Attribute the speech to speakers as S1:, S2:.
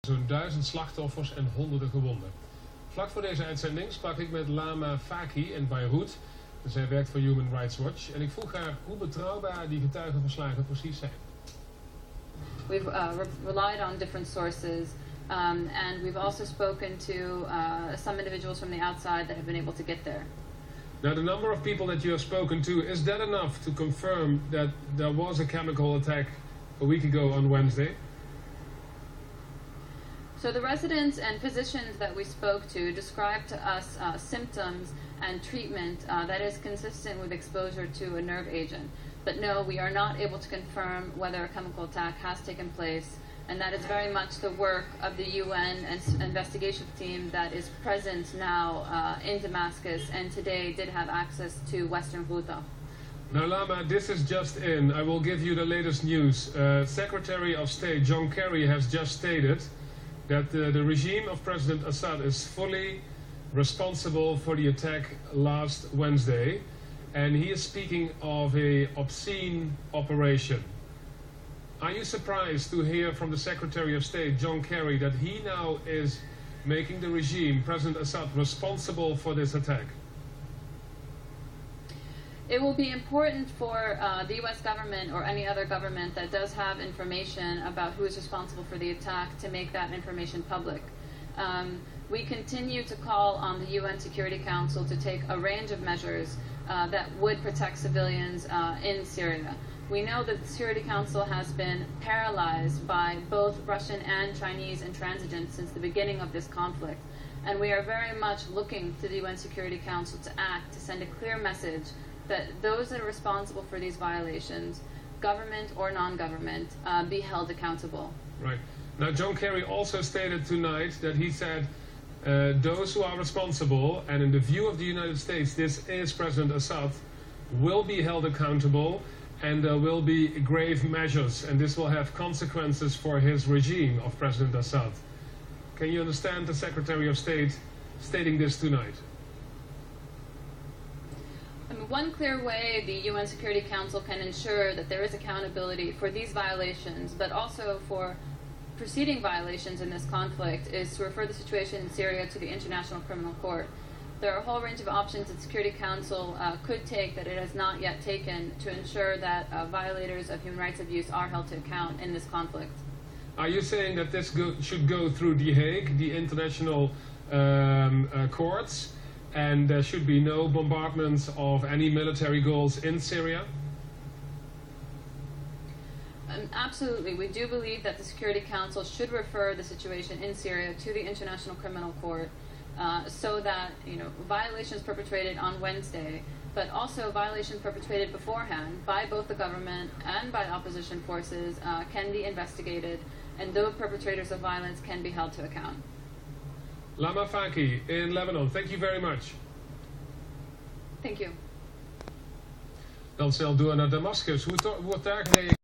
S1: Zo'n 1000 slachtoffers en honderden gewonden. Vlak voor deze uitzending sprak ik met Lama Faki in Beirut. Zij werkt voor Human Rights Watch. En ik vroeg haar hoe betrouwbaar die getuigenverslagen precies zijn.
S2: We've relied on different sources, and we've also spoken to some individuals from the outside that have been able to get there.
S1: Now, the number of people that you have spoken to, is that enough to confirm that there was a chemical attack a week ago on Wednesday?
S2: So the residents and physicians that we spoke to described to us symptoms and treatment that is consistent with exposure to a nerve agent. But no, we are not able to confirm whether a chemical attack has taken place, and that is very much the work of the UN and investigation team that is present now in Damascus and today did have access to Western Ghouta.
S1: Now, Lama, this is just in. I will give you the latest news. Secretary of State John Kerry has just stated that the regime of President Assad is fully responsible for the attack last Wednesday, and he is speaking of an obscene operation. Are you surprised to hear from the Secretary of State, John Kerry, that he now is making the regime, President Assad, responsible for this attack?
S2: It will be important for the U.S. government or any other government that does have information about who is responsible for the attack to make that information public. We continue to call on the UN Security Council to take a range of measures that would protect civilians in Syria. We know that the Security Council has been paralyzed by both Russian and Chinese intransigence since the beginning of this conflict. And we are very much looking to the UN Security Council to act, to send a clear message that those that are responsible for these violations, government or non-government, be held accountable.
S1: Right. Now, John Kerry also stated tonight that he said those who are responsible, and in the view of the United States, this is President Assad, will be held accountable, and there will be grave measures, and this will have consequences for his regime of President Assad. Can you understand the Secretary of State stating this tonight?
S2: One clear way the UN Security Council can ensure that there is accountability for these violations, but also for preceding violations in this conflict, is to refer the situation in Syria to the International Criminal Court. There are a whole range of options that the Security Council could take that it has not yet taken to ensure that violators of human rights abuse are held to account in this conflict.
S1: Are you saying that this should go through The Hague, the international courts, and there should be no bombardments of any military goals in Syria?
S2: Absolutely. We do believe that the Security Council should refer the situation in Syria to the International Criminal Court so that violations perpetrated on Wednesday, but also violations perpetrated beforehand by both the government and by opposition forces can be investigated, and those perpetrators of violence can be held to account.
S1: Lama Faki in Lebanon, thank you very much.
S2: Thank you.
S1: Dan snel door naar Damascus. Hoe wordt daar gereageerd?